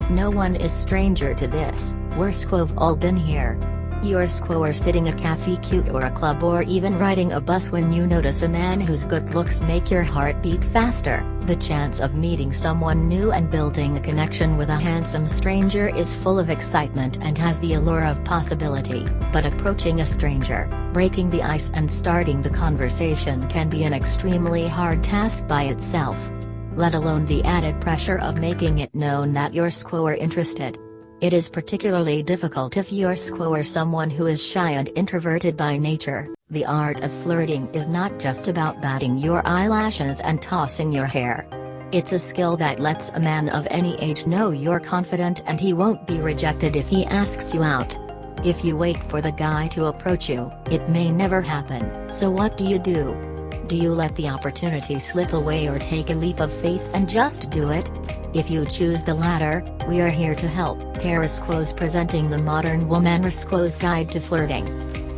No one is stranger to this, we're all been here. You're sitting a cafe cute or a club or even riding a bus when you notice a man whose good looks make your heart beat faster. The chance of meeting someone new and building a connection with a handsome stranger is full of excitement and has the allure of possibility, but approaching a stranger, breaking the ice and starting the conversation can be an extremely hard task by itself. Let alone the added pressure of making it known that you're interested. It is particularly difficult if you're someone who is shy and introverted by nature. The art of flirting is not just about batting your eyelashes and tossing your hair. It's a skill that lets a man of any age know you're confident and he won't be rejected if he asks you out. If you wait for the guy to approach you, it may never happen. So what do? Do you let the opportunity slip away or take a leap of faith and just do it? If you choose the latter, we are here to help. Here is presenting the modern woman's guide to flirting.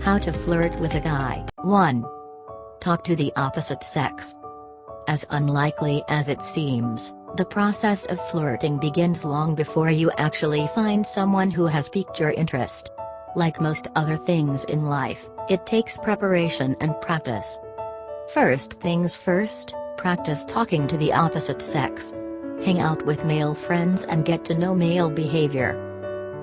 How to flirt with a guy. 1. Talk to the opposite sex. As unlikely as it seems, the process of flirting begins long before you actually find someone who has piqued your interest. Like most other things in life, it takes preparation and practice. First things first, practice talking to the opposite sex. Hang out with male friends and get to know male behavior.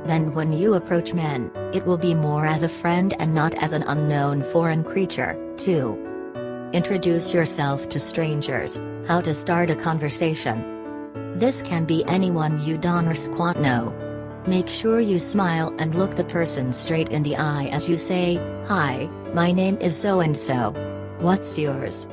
Then when you approach men, it will be more as a friend and not as an unknown foreign creature. 2. Introduce yourself to strangers. How to start a conversation. This can be anyone you know. Make sure you smile and look the person straight in the eye as you say, "Hi, my name is so-and-so. What's yours?"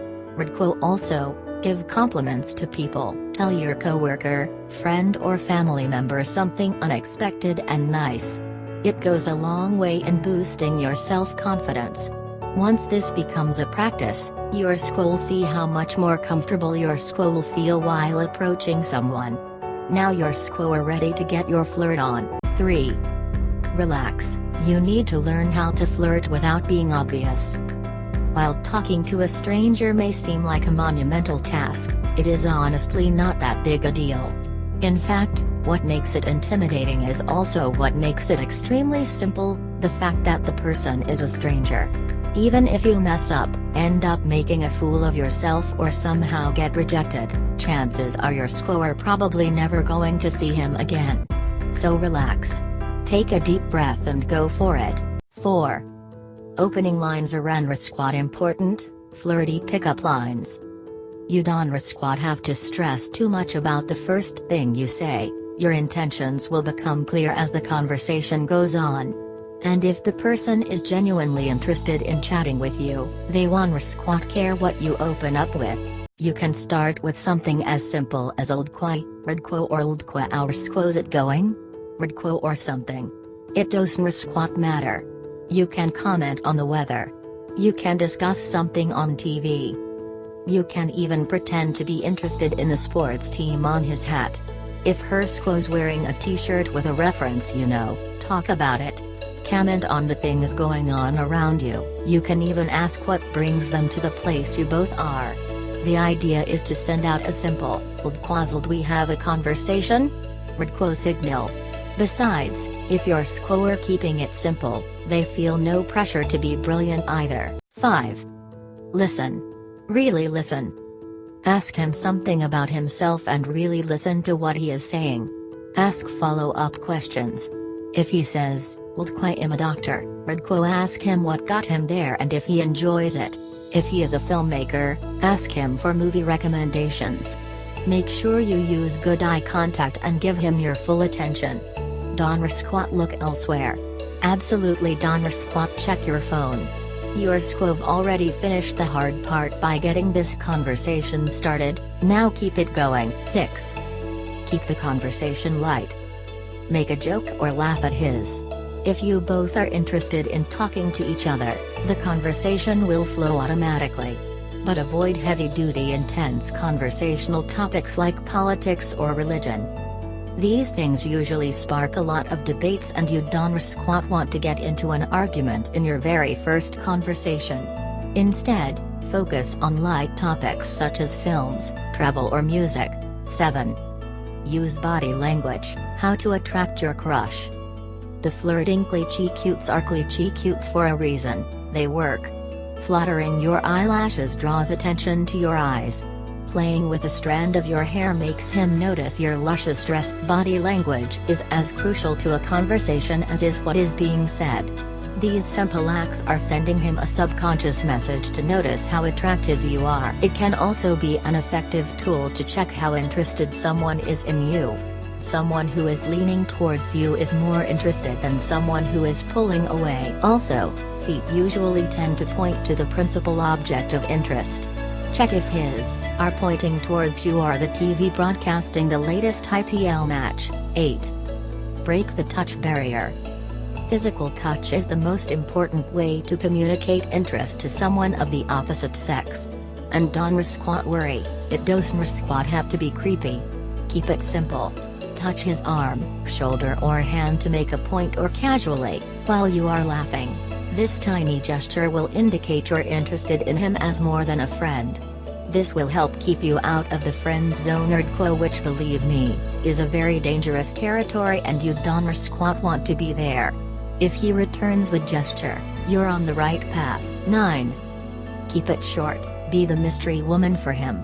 Also, give compliments to people. Tell your coworker, friend or family member something unexpected and nice. It goes a long way in boosting your self-confidence. Once this becomes a practice, you'll see how much more comfortable you'll feel while approaching someone. Now you're ready to get your flirt on. 3. Relax. You need to learn how to flirt without being obvious. While talking to a stranger may seem like a monumental task, it is honestly not that big a deal. In fact, what makes it intimidating is also what makes it extremely simple, the fact that the person is a stranger. Even if you mess up, end up making a fool of yourself or somehow get rejected, chances are you're probably never going to see him again. So relax. Take a deep breath and go for it. 4. Opening lines are important, flirty pickup lines. You don't have to stress too much about the first thing you say, your intentions will become clear as the conversation goes on. And if the person is genuinely interested in chatting with you, they won't care what you open up with. You can start with something as simple as old quai, or old qua how's it going? Or something. It doesn't matter. You can comment on the weather. You can discuss something on TV. You can even pretend to be interested in the sports team on his hat. If her's wearing a t-shirt with a reference talk about it. Comment on the things going on around you. You can even ask what brings them to the place you both are. The idea is to send out a simple, "Old we have a conversation?" signal. Besides, if you're keeping it simple, they feel no pressure to be brilliant either. 5. Listen. Really listen. Ask him something about himself and really listen to what he is saying. Ask follow-up questions. If he says, "I'm a doctor," ask him what got him there and if he enjoys it. If he is a filmmaker, ask him for movie recommendations. Make sure you use good eye contact and give him your full attention. Don't look elsewhere. Absolutely don't check your phone. You've already finished the hard part by getting this conversation started, now keep it going. 6. Keep the conversation light. Make a joke or laugh at his. If you both are interested in talking to each other, the conversation will flow automatically. But avoid heavy-duty intense conversational topics like politics or religion. These things usually spark a lot of debates and you don't want to get into an argument in your very first conversation. Instead, focus on light topics such as films, travel or music. 7. Use body language, how to attract your crush. The flirting cliche cutes are cliche cutes for a reason, they work. Fluttering your eyelashes draws attention to your eyes. Playing with a strand of your hair makes him notice your luscious dress. Body language is as crucial to a conversation as is what is being said. These simple acts are sending him a subconscious message to notice how attractive you are. It can also be an effective tool to check how interested someone is in you. Someone who is leaning towards you is more interested than someone who is pulling away. Also, feet usually tend to point to the principal object of interest. Check if his are pointing towards you or the TV broadcasting the latest IPL match. 8. Break the touch barrier. Physical touch is the most important way to communicate interest to someone of the opposite sex. And don't squat worry, it doesn't squat have to be creepy. Keep it simple. Touch his arm, shoulder or hand to make a point or casually, while you are laughing. This tiny gesture will indicate you're interested in him as more than a friend. This will help keep you out of the friend zone or quo, which, believe me, is a very dangerous territory and you don't squat want to be there. If he returns the gesture, you're on the right path. 9. Keep it short, be the mystery woman for him.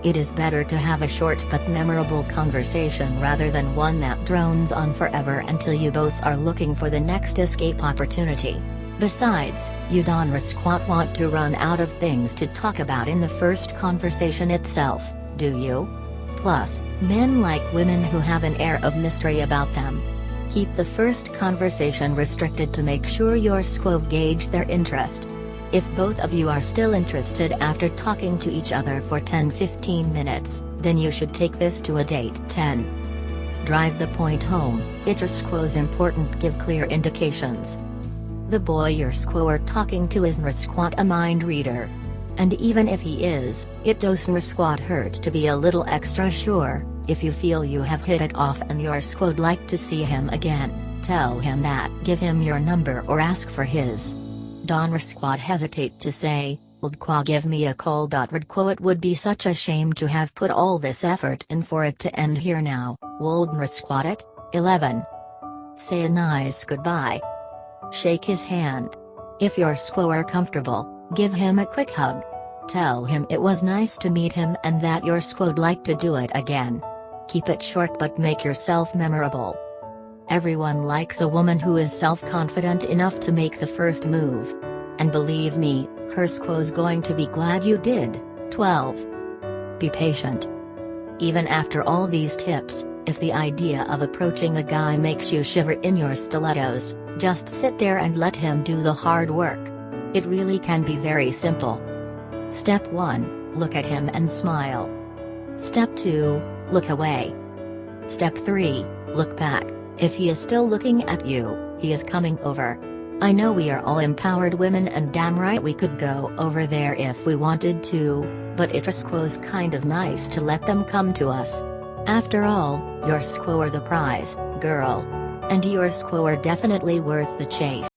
It is better to have a short but memorable conversation rather than one that drones on forever until you both are looking for the next escape opportunity. Besides, you don't squat want to run out of things to talk about in the first conversation itself, do you? Plus, men like women who have an air of mystery about them. Keep the first conversation restricted to make sure your squove gauge their interest. If both of you are still interested after talking to each other for 10-15 minutes, then you should take this to a date. 10. Drive the point home. It is important give clear indications. The boy you're talking to isn't squat a mind reader. And even if he is, it doesn't squat hurt to be a little extra sure. If you feel you have hit it off and your squad like to see him again, tell him that. Give him your number or ask for his. Don't squat hesitate to say, "Would give me a call." It would be such a shame to have put all this effort in for it to end here now. Would squat it. 11. Say a nice goodbye. Shake his hand. If you're comfortable, give him a quick hug. Tell him it was nice to meet him and that your squad like to do it again. Keep it short but make yourself memorable. Everyone likes a woman who is self-confident enough to make the first move. And believe me, her squad's going to be glad you did. 12. Be patient. Even after all these tips, if the idea of approaching a guy makes you shiver in your stilettos, just sit there and let him do the hard work. It really can be very simple. Step 1, look at him and smile. Step 2, look away. Step 3, look back. If he is still looking at you, he is coming over. I know we are all empowered women and damn right we could go over there if we wanted to, but it was kind of nice to let them come to us. After all, your are the prize, girl. And your are definitely worth the chase.